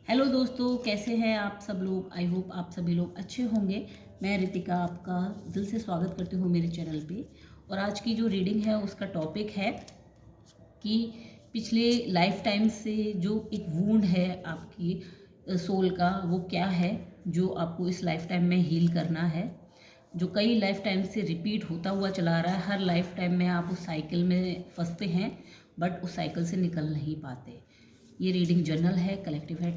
Hello दोस्तों, कैसे हैं आप सब लोग। आई होप आप सभी लोग अच्छे होंगे। मैं रितिका आपका दिल से स्वागत करती हूँ मेरे चैनल पे। और आज की जो रीडिंग है उसका टॉपिक है कि पिछले लाइफ टाइम से जो एक वूंड है आपकी सोल का, वो क्या है जो आपको इस लाइफ टाइम में हील करना है, जो कई लाइफ टाइम से रिपीट होता हुआ चला आ रहा है। हर लाइफ टाइम में आप उस साइकिल में फंसते हैं बट उस साइकिल से निकल नहीं पाते। ये रीडिंग जर्नल है, कलेक्टिव है,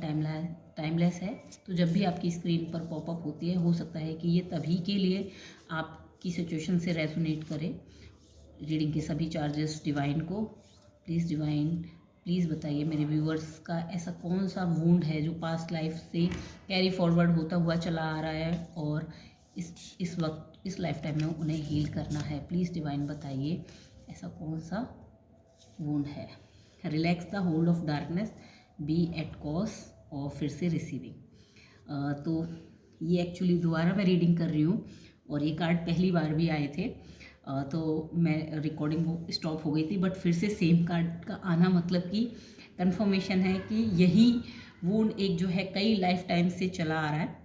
टाइमलेस है। तो जब भी आपकी स्क्रीन पर पॉपअप होती है, हो सकता है कि ये तभी के लिए आपकी सिचुएशन से रेजोनेट करे। रीडिंग के सभी चार्जेस डिवाइन को। प्लीज़ डिवाइन, प्लीज़ बताइए मेरे व्यूअर्स का ऐसा कौन सा वूंड है जो पास्ट लाइफ से कैरी फॉरवर्ड होता हुआ चला आ रहा है और इस वक्त इस लाइफ टाइम में उन्हें हील करना है। प्लीज़ डिवाइन बताइए ऐसा कौन सा वूंड है। Relax the hold of darkness, be at cause, और फिर से रिसीविंग। तो ये एक्चुअली दोबारा मैं रीडिंग कर रही हूँ और ये कार्ड पहली बार भी आए थे। तो मैं रिकॉर्डिंग स्टॉप हो गई थी बट फिर से सेम कार्ड का आना मतलब कि कंफर्मेशन है कि यही वूंड एक जो है कई लाइफ टाइम से चला आ रहा है,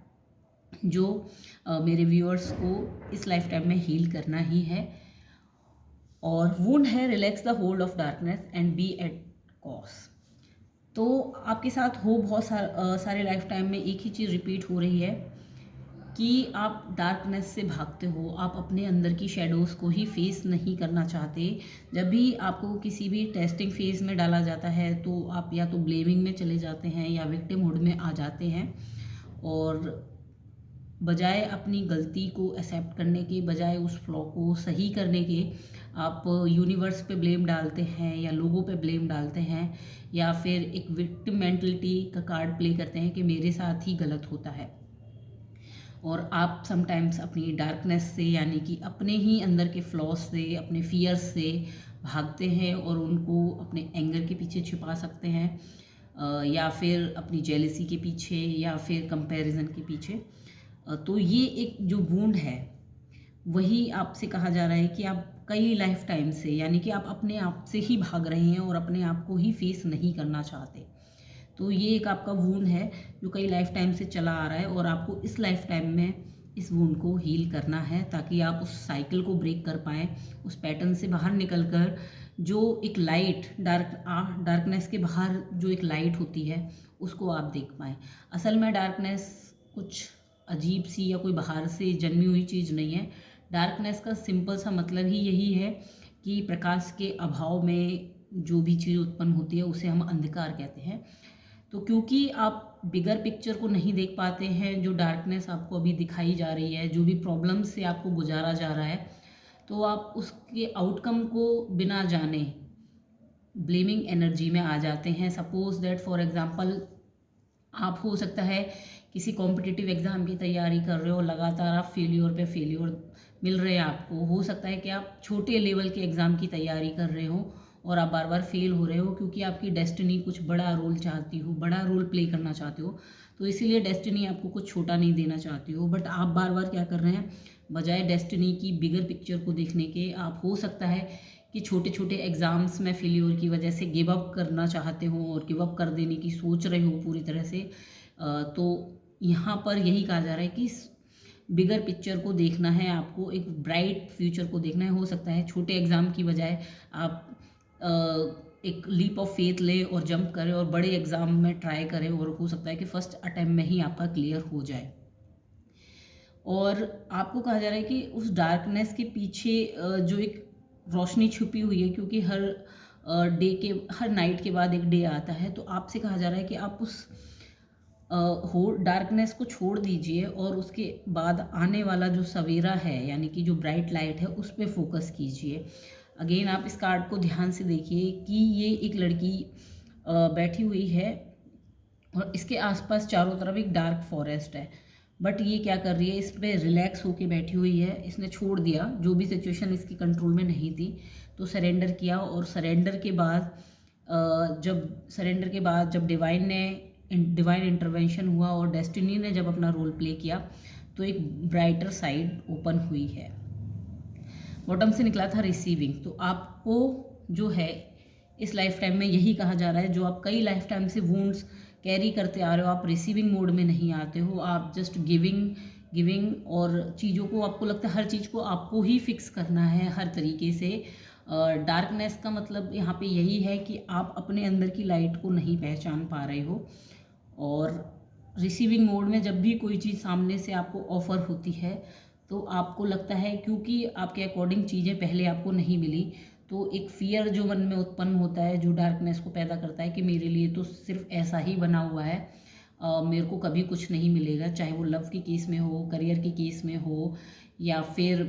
जो मेरे व्यूअर्स को इस लाइफ टाइम में हील करना ही है। और वुंड है relax the hold of darkness and be at cause. तो आपके साथ हो बहुत सारे लाइफ टाइम में एक ही चीज़ रिपीट हो रही है कि आप डार्कनेस से भागते हो, आप अपने अंदर की शेडोज़ को ही फेस नहीं करना चाहते। जब भी आपको किसी भी टेस्टिंग फेज में डाला जाता है तो आप या तो ब्लेमिंग में चले जाते हैं या विक्टिम हुड में आ जाते हैं, और बजाय अपनी गलती को एक्सेप्ट करने के, बजाय उस फ्लॉ को सही करने के, आप यूनिवर्स पे ब्लेम डालते हैं या लोगों पे ब्लेम डालते हैं, या फिर एक विक्टिम मेंटलिटी का कार्ड प्ले करते हैं कि मेरे साथ ही गलत होता है। और आप समटाइम्स अपनी डार्कनेस से, यानी कि अपने ही अंदर के फ्लॉज से, अपने फियर्स से भागते हैं और उनको अपने एंगर के पीछे छिपा सकते हैं, या फिर अपनी जेलसी के पीछे, या फिर कंपैरिजन के पीछे। तो ये एक जो वूंड है वही आपसे कहा जा रहा है कि आप कई लाइफ टाइम से, यानी कि आप अपने आप से ही भाग रहे हैं और अपने आप को ही फेस नहीं करना चाहते। तो ये एक आपका वूंड है जो कई लाइफ टाइम से चला आ रहा है और आपको इस लाइफ टाइम में इस वूंड को हील करना है ताकि आप उस साइकिल को ब्रेक कर पाएँ, उस पैटर्न से बाहर निकल कर जो एक लाइट, डार्कनेस के बाहर जो एक लाइट होती है उसको आप देख पाएँ। असल में डार्कनेस कुछ अजीब सी या कोई बाहर से जन्मी हुई चीज़ नहीं है। डार्कनेस का सिंपल सा मतलब ही यही है कि प्रकाश के अभाव में जो भी चीज़ उत्पन्न होती है उसे हम अंधकार कहते हैं। तो क्योंकि आप बिगर पिक्चर को नहीं देख पाते हैं, जो डार्कनेस आपको अभी दिखाई जा रही है, जो भी प्रॉब्लम से आपको गुजारा जा रहा है, तो आप उसके आउटकम को बिना जाने ब्लेमिंग एनर्जी में आ जाते हैं। सपोज दैट फॉर एग्जांपल, आप हो सकता है किसी कॉम्पिटिटिव एग्ज़ाम की तैयारी कर रहे हो, लगातार आप फेल्योर पे फेल्योर मिल रहे हैं आपको। हो सकता है कि आप छोटे लेवल के एग्ज़ाम की तैयारी कर रहे हो और आप बार बार फेल हो रहे हो क्योंकि आपकी डेस्टिनी कुछ बड़ा रोल चाहती हो, बड़ा रोल प्ले करना चाहते हो, तो इसीलिए डेस्टिनी आपको कुछ छोटा नहीं देना चाहती हो। बट आप बार बार क्या कर रहे हैं, बजाय डेस्टिनी की बिगर पिक्चर को देखने के, आप हो सकता है कि छोटे छोटे एग्ज़ाम्स में फेलियर की वजह से गिव अप करना चाहते हो और गिव अप कर देने की सोच रहे हो पूरी तरह से। तो यहाँ पर यही कहा जा रहा है कि बिगर पिक्चर को देखना है आपको, एक ब्राइट फ्यूचर को देखना है। हो सकता है छोटे एग्ज़ाम की बजाय आप एक लीप ऑफ फेथ लें और जंप करें और बड़े एग्ज़ाम में ट्राई करें, और हो सकता है कि फ़र्स्ट अटैम्प्ट में ही आपका क्लियर हो जाए। और आपको कहा जा रहा है कि उस डार्कनेस के पीछे जो एक रोशनी छुपी हुई है, क्योंकि हर नाइट के बाद एक डे आता है, तो आपसे कहा जा रहा है कि आप उस हो डार्कनेस को छोड़ दीजिए और उसके बाद आने वाला जो सवेरा है, यानी कि जो ब्राइट लाइट है, उस पर फोकस कीजिए। अगेन आप इस कार्ड को ध्यान से देखिए कि ये एक लड़की बैठी हुई है और इसके आसपास चारों तरफ एक डार्क फॉरेस्ट है, बट ये क्या कर रही है, इस पर रिलैक्स होके बैठी हुई है। इसने छोड़ दिया जो भी सिचुएशन इसके कंट्रोल में नहीं थी, तो सरेंडर किया। और सरेंडर के बाद जब डिवाइन इंटरवेंशन हुआ और डेस्टिनी ने जब अपना रोल प्ले किया, तो एक ब्राइटर साइड ओपन हुई है। बॉटम से निकला था रिसीविंग। तो आपको जो है इस लाइफ टाइम में यही कहा जा रहा है, जो आप कई लाइफ टाइम से वूंड्स कैरी करते आ रहे हो, आप रिसीविंग मोड में नहीं आते हो, आप जस्ट गिविंग और चीज़ों को आपको लगता है हर चीज़ को आपको ही फिक्स करना है हर तरीके से। डार्कनेस का मतलब यहाँ पे यही है कि आप अपने अंदर की लाइट को नहीं पहचान पा रहे हो। और रिसीविंग मोड में जब भी कोई चीज़ सामने से आपको ऑफ़र होती है तो आपको लगता है, क्योंकि आपके अकॉर्डिंग चीज़ें पहले आपको नहीं मिली, तो एक फ़ियर जो मन में उत्पन्न होता है जो डार्कनेस को पैदा करता है कि मेरे लिए तो सिर्फ ऐसा ही बना हुआ है, मेरे को कभी कुछ नहीं मिलेगा, चाहे वो लव के केस में हो, करियर के केस में हो, या फिर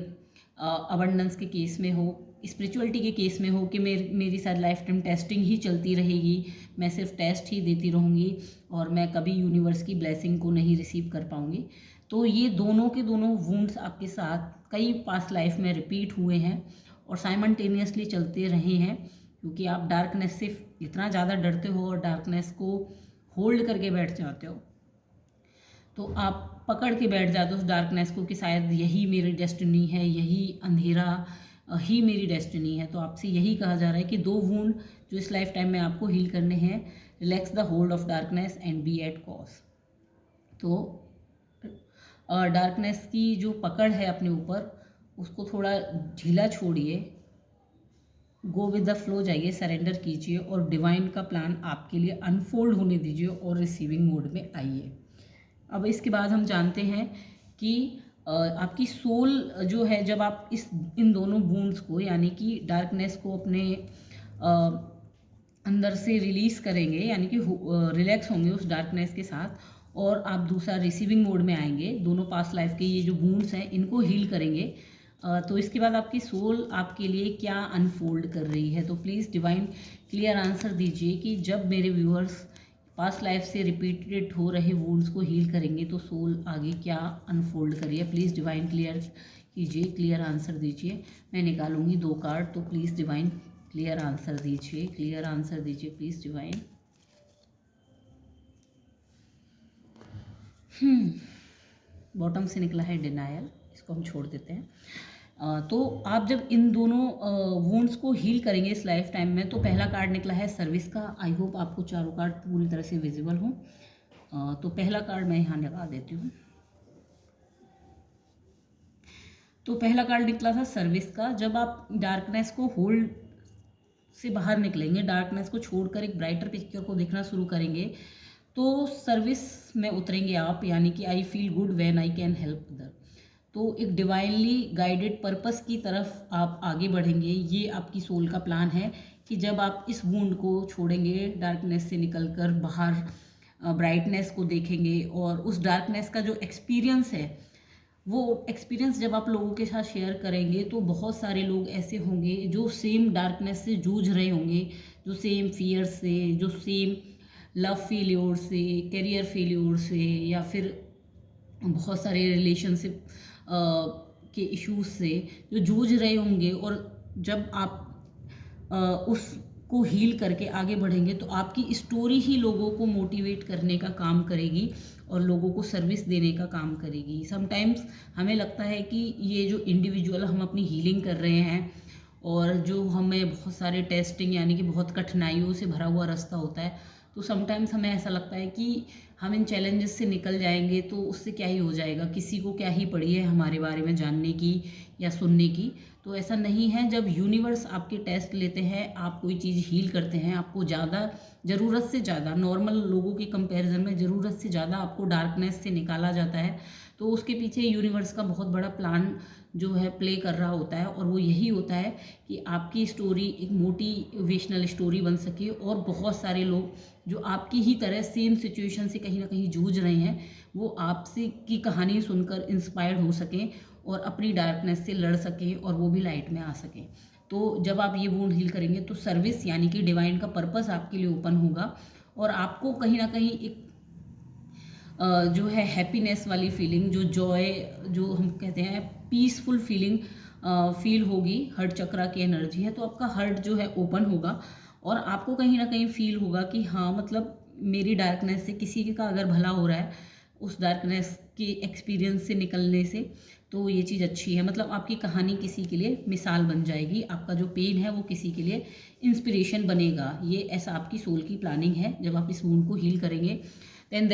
अबंडेंस के केस में हो, स्पिरिचुअलिटी के केस में हो कि मेरी शायद लाइफ टाइम टेस्टिंग ही चलती रहेगी, मैं सिर्फ टेस्ट ही देती रहूँगी और मैं कभी यूनिवर्स की ब्लेसिंग को नहीं रिसीव कर पाऊँगी। तो ये दोनों के दोनों वुंड्स आपके साथ कई पास्ट लाइफ में रिपीट हुए हैं और साइमल्टेनियसली चलते रहे हैं, क्योंकि आप डार्कनेस से इतना ज़्यादा डरते हो और डार्कनेस को होल्ड करके बैठ जाते हो, तो आप पकड़ के बैठ जाते हो उस डार्कनेस को कि शायद यही मेरी डेस्टिनी है, यही अंधेरा ही मेरी डेस्टिनी है। तो आपसे यही कहा जा रहा है कि 2 वुंड जो इस लाइफ टाइम में आपको हील करने हैं, relax the hold of darkness and be at cause. तो डार्कनेस की जो पकड़ है अपने ऊपर, उसको थोड़ा ढीला छोड़िए, गो विद द फ्लो जाइए, सरेंडर कीजिए और डिवाइन का प्लान आपके लिए अनफोल्ड होने दीजिए और रिसीविंग मोड में आइए। अब इसके बाद हम जानते हैं कि आपकी सोल जो है, जब आप इन दोनों वुंड्स को यानी कि डार्कनेस को अपने अंदर से रिलीज़ करेंगे, यानी कि रिलैक्स होंगे उस डार्कनेस के साथ, और आप दूसरा रिसीविंग मोड में आएंगे, दोनों पास्ट लाइफ के ये जो वुंड्स हैं इनको हील करेंगे, तो इसके बाद आपकी सोल आपके लिए क्या अनफोल्ड कर रही है। तो प्लीज़ डिवाइन क्लियर आंसर दीजिए कि जब मेरे व्यूअर्स पास्ट लाइफ से रिपीटेड हो रहे वुंड्स को हील करेंगे तो सोल आगे क्या अनफोल्ड करिए। प्लीज़ डिवाइन क्लियर कीजिए, क्लियर आंसर दीजिए। मैं निकालूंगी 2 कार्ड, तो प्लीज़ डिवाइन क्लियर आंसर दीजिए, क्लियर आंसर दीजिए प्लीज़ डिवाइन। बॉटम से निकला है डिनायल, इसको हम छोड़ देते हैं। तो आप जब इन दोनों वुंड्स को हील करेंगे इस लाइफ टाइम में, तो पहला कार्ड निकला है सर्विस का। आई होप आपको चारों कार्ड पूरी तरह से विजिबल हो। तो पहला कार्ड मैं यहाँ लगा देती हूँ। तो पहला कार्ड निकला था सर्विस का। जब आप डार्कनेस को होल्ड से बाहर निकलेंगे, डार्कनेस को छोड़कर एक ब्राइटर पिक्चर को देखना शुरू करेंगे, तो सर्विस में उतरेंगे आप, यानी कि I feel good when I can help other. तो एक डिवाइनली गाइडेड पर्पस की तरफ आप आगे बढ़ेंगे। ये आपकी सोल का प्लान है कि जब आप इस वुंड को छोड़ेंगे, डार्कनेस से निकलकर बाहर ब्राइटनेस को देखेंगे, और उस डार्कनेस का जो एक्सपीरियंस है, वो एक्सपीरियंस जब आप लोगों के साथ शेयर करेंगे तो बहुत सारे लोग ऐसे होंगे जो सेम डार्कनेस से जूझ रहे होंगे, जो सेम फियर से, जो सेम लव फेल्योर से, करियर फेल्योर से, या फिर बहुत सारे रिलेशनशिप के इश्यूज से जो जूझ रहे होंगे। और जब आप उसको हील करके आगे बढ़ेंगे तो आपकी स्टोरी ही लोगों को मोटिवेट करने का काम करेगी और लोगों को सर्विस देने का काम करेगी। समटाइम्स हमें लगता है कि ये जो इंडिविजुअल हम अपनी हीलिंग कर रहे हैं और जो हमें बहुत सारे टेस्टिंग यानी कि बहुत कठिनाइयों से भरा हुआ रास्ता होता है, तो समटाइम्स हमें ऐसा लगता है कि हम इन चैलेंजेस से निकल जाएंगे तो उससे क्या ही हो जाएगा, किसी को क्या ही पड़ी है हमारे बारे में जानने की या सुनने की। तो ऐसा नहीं है। जब यूनिवर्स आपके टेस्ट लेते हैं, आप कोई चीज़ हील करते हैं, आपको ज़्यादा ज़रूरत से ज़्यादा, नॉर्मल लोगों के कंपैरिजन में ज़रूरत से ज़्यादा आपको डार्कनेस से निकाला जाता है, तो उसके पीछे यूनिवर्स का बहुत बड़ा प्लान जो है प्ले कर रहा होता है। और वो यही होता है कि आपकी स्टोरी एक मोटिवेशनल स्टोरी बन सके और बहुत सारे लोग जो आपकी ही तरह सेम सिचुएशन से कहीं ना कहीं जूझ रहे हैं, वो आपसे की कहानी सुनकर इंस्पायर्ड हो सकें और अपनी डार्कनेस से लड़ सकें और वो भी लाइट में आ सकें। तो जब आप ये वुंड हील करेंगे तो सर्विस यानी कि डिवाइन का पर्पस आपके लिए ओपन होगा और आपको कहीं ना कहीं एक जो है हैप्पीनेस वाली फीलिंग, जो जॉय, जो हम कहते हैं पीसफुल फीलिंग फील होगी। हर्ट चक्रा की एनर्जी है, तो आपका हर्ट जो है ओपन होगा और आपको कहीं ना कहीं फील होगा कि हाँ, मतलब मेरी डार्कनेस से किसी का अगर भला हो रहा है, उस डार्कनेस के एक्सपीरियंस से निकलने से तो ये चीज़ अच्छी है, मतलब आपकी कहानी किसी के लिए मिसाल बन जाएगी, आपका जो पेन है वो किसी के लिए इंस्पिरेशन बनेगा। ये ऐसा आपकी सोल की प्लानिंग है जब आप इस वूंड को हील करेंगे। देन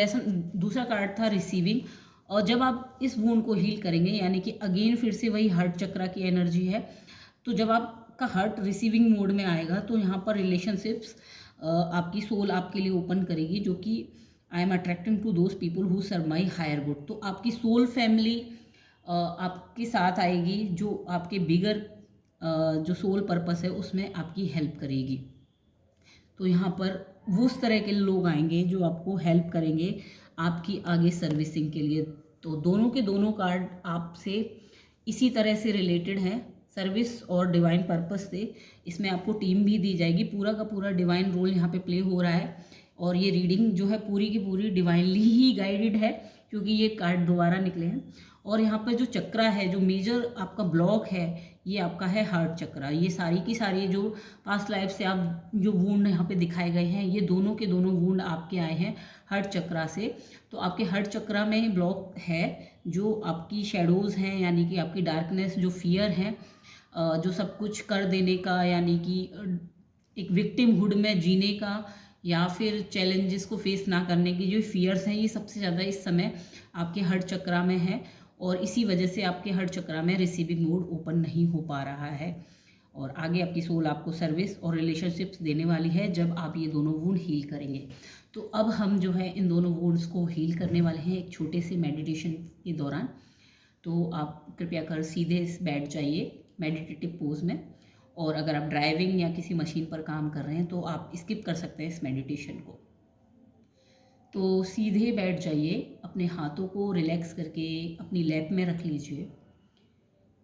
दूसरा कार्ड था रिसीविंग। और जब आप इस वूंड को हील करेंगे, यानी कि अगेन फिर से वही हार्ट चक्रा की एनर्जी है, तो जब आपका हार्ट रिसीविंग मोड में आएगा तो यहाँ पर रिलेशनशिप्स आपकी सोल आपके लिए ओपन करेगी, जो कि I am attracting to those people who serve my higher good. तो आपकी सोल फैमिली आपके साथ आएगी, जो आपके बिगर जो सोल पर्पस है उसमें आपकी हेल्प करेगी। तो यहाँ पर वो उस तरह के लोग आएंगे जो आपको हेल्प करेंगे आपकी आगे सर्विसिंग के लिए। तो दोनों के दोनों कार्ड आपसे इसी तरह से रिलेटेड हैं, सर्विस और डिवाइन पर्पस से। इसमें आपको टीम भी दी जाएगी, पूरा का पूरा डिवाइन रोल यहाँ पे प्ले हो रहा है। और ये रीडिंग जो है पूरी की पूरी डिवाइनली ही गाइडेड है, क्योंकि ये कार्ड दोबारा निकले हैं। और यहाँ पर जो चक्रा है, जो मेजर आपका ब्लॉक है, ये आपका है हार्ट चक्रा। ये सारी की सारी जो पास्ट लाइफ से आप जो वूंड यहाँ पे दिखाए गए हैं, ये दोनों के दोनों वूंड आपके आए हैं हार्ट चक्रा से। तो आपके हार्ट चक्रा में ब्लॉक है, जो आपकी शेडोज़ हैं, यानी कि आपकी डार्कनेस, जो फियर है, जो सब कुछ कर देने का, यानी कि एक विक्टिमहुड में जीने का, या फिर चैलेंजेस को फेस ना करने की जो फियर्स हैं, ये सबसे ज़्यादा इस समय आपके हार्ट चक्रा में है। और इसी वजह से आपके हार्ट चक्रा में रिसीविंग मोड ओपन नहीं हो पा रहा है। और आगे आपकी सोल आपको सर्विस और रिलेशनशिप्स देने वाली है जब आप ये दोनों वुंड हील करेंगे। तो अब हम जो है इन दोनों वुंड्स को हील करने वाले हैं एक छोटे से मेडिटेशन के दौरान। तो आप कृपया कर सीधे बैठ जाइए मेडिटेटिव पोज में। और अगर आप ड्राइविंग या किसी मशीन पर काम कर रहे हैं तो आप स्किप कर सकते हैं इस मेडिटेशन को। तो सीधे बैठ जाइए, अपने हाथों को रिलैक्स करके अपनी लैप में रख लीजिए।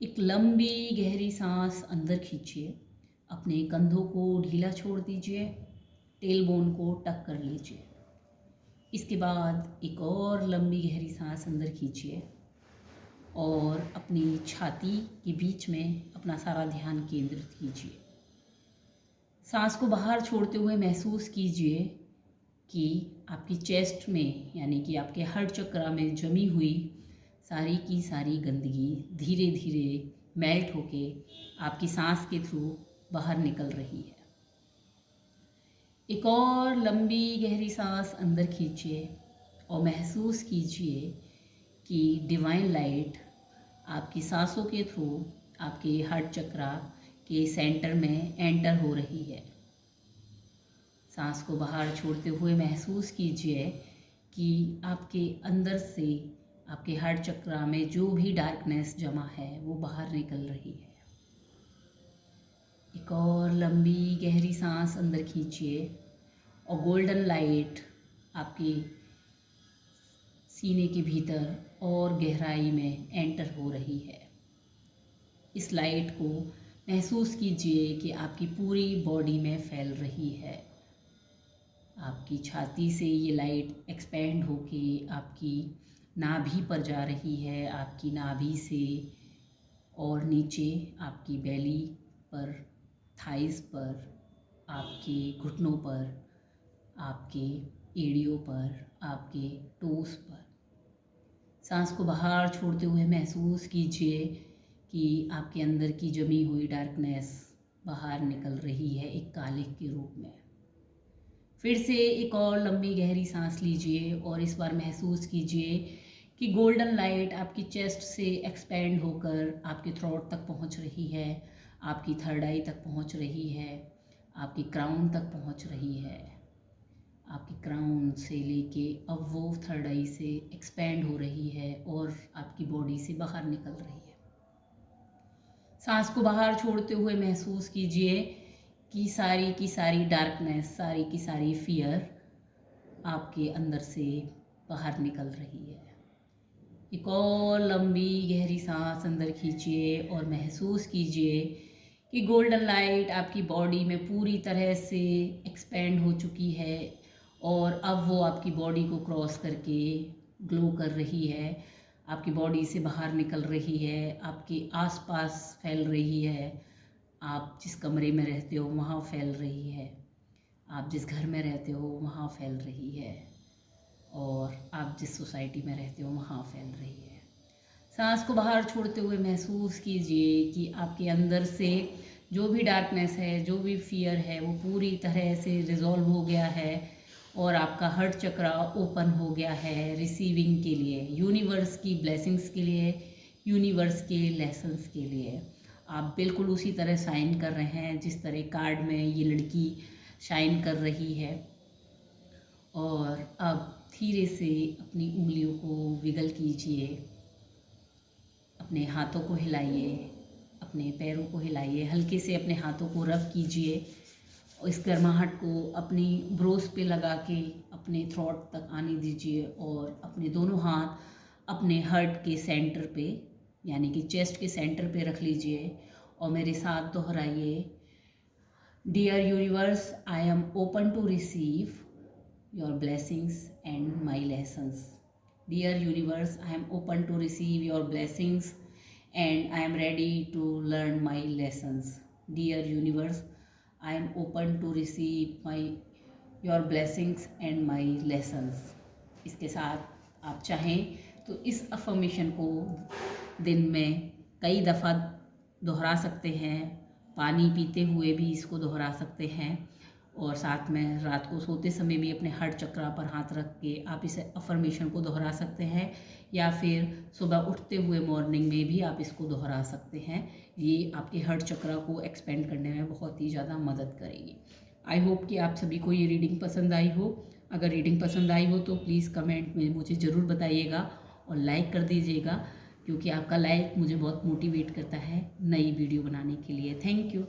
एक लंबी गहरी सांस अंदर खींचिए, अपने कंधों को ढीला छोड़ दीजिए, टेल बोन को टक कर लीजिए। इसके बाद एक और लंबी गहरी सांस अंदर खींचिए और अपनी छाती के बीच में अपना सारा ध्यान केंद्रित कीजिए। सांस को बाहर छोड़ते हुए महसूस कीजिए कि आपकी चेस्ट में, यानी कि आपके हार्ट चक्रा में जमी हुई सारी की सारी गंदगी धीरे धीरे मेल्ट होके आपकी सांस के थ्रू बाहर निकल रही है। एक और लंबी गहरी सांस अंदर खींचिए और महसूस कीजिए कि डिवाइन लाइट आपकी सांसों के थ्रू आपके हार्ट चक्रा के सेंटर में एंटर हो रही है। सांस को बाहर छोड़ते हुए महसूस कीजिए कि आपके अंदर से आपके हार्ट चक्रा में जो भी डार्कनेस जमा है वो बाहर निकल रही है। एक और लंबी गहरी सांस अंदर खींचिए और गोल्डन लाइट आपके सीने के भीतर और गहराई में एंटर हो रही है। इस लाइट को महसूस कीजिए कि आपकी पूरी बॉडी में फैल रही है। आपकी छाती से ये लाइट एक्सपेंड होके आपकी नाभि पर जा रही है, आपकी नाभि से और नीचे आपकी बेली पर, थाइस पर, आपके घुटनों पर, आपके एड़ियों पर, आपके टोस पर। सांस को बाहर छोड़ते हुए महसूस कीजिए कि आपके अंदर की जमी हुई डार्कनेस बाहर निकल रही है एक कालिख के रूप में। फिर से एक और लंबी गहरी सांस लीजिए और इस बार महसूस कीजिए कि गोल्डन लाइट आपकी चेस्ट से एक्सपेंड होकर आपके थ्रोट तक पहुंच रही है, आपकी थर्ड आई तक पहुंच रही है, आपकी क्राउन तक पहुंच रही है। आपकी क्राउन से लेके अब वो थर्ड आई से एक्सपेंड हो रही है और आपकी बॉडी से बाहर निकल रही है। सांस को बाहर छोड़ते हुए महसूस कीजिए कि सारी की सारी डार्कनेस, सारी की सारी फियर आपके अंदर से बाहर निकल रही है। एक और लंबी गहरी सांस अंदर खींचिए और महसूस कीजिए कि गोल्डन लाइट आपकी बॉडी में पूरी तरह से एक्सपेंड हो चुकी है और अब वो आपकी बॉडी को क्रॉस करके ग्लो कर रही है, आपकी बॉडी से बाहर निकल रही है, आपके आसपास फैल रही है। आप जिस कमरे में रहते हो वहाँ फैल रही है, आप जिस घर में रहते हो वहाँ फैल रही है, और आप जिस सोसाइटी में रहते हो वहाँ फैल रही है। सांस को बाहर छोड़ते हुए महसूस कीजिए कि आपके अंदर से जो भी डार्कनेस है, जो भी फियर है, वो पूरी तरह से रिजॉल्व हो गया है और आपका हार्ट चक्र ओपन हो गया है रिसीविंग के लिए, यूनिवर्स की ब्लेसिंग्स के लिए, यूनिवर्स के लेसन्स के लिए। आप बिल्कुल उसी तरह साइन कर रहे हैं जिस तरह कार्ड में ये लड़की शाइन कर रही है। और अब धीरे से अपनी उंगलियों को विगल कीजिए, अपने हाथों को हिलाइए, अपने पैरों को हिलाइए, हल्के से अपने हाथों को रब कीजिए और इस गर्माहट को अपनी ब्रोस पे लगा के अपने थ्रोट तक आने दीजिए और अपने दोनों हाथ अपने हार्ट के सेंटर पे यानी कि चेस्ट के सेंटर पे रख लीजिए और मेरे साथ दोहराइए, dear universe, I am open to receive your blessings and my lessons. Dear universe, I am open to receive your blessings and I am ready to learn my lessons. Dear universe, I am open to receive your blessings and my lessons. इसके साथ आप चाहें तो इस affirmation को दिन में कई दफ़ा दोहरा सकते हैं, पानी पीते हुए भी इसको दोहरा सकते हैं और साथ में रात को सोते समय भी अपने हार्ट चक्र पर हाथ रख के आप इस अफर्मेशन को दोहरा सकते हैं या फिर सुबह उठते हुए मॉर्निंग में भी आप इसको दोहरा सकते हैं। ये आपके हार्ट चक्र को एक्सपेंड करने में बहुत ही ज़्यादा मदद करेगी। आई होप कि आप सभी को ये रीडिंग पसंद आई हो। अगर रीडिंग पसंद आई हो तो प्लीज़ कमेंट में मुझे ज़रूर बताइएगा और लाइक कर दीजिएगा, क्योंकि आपका लाइक मुझे बहुत मोटिवेट करता है नई वीडियो बनाने के लिए। Thank you.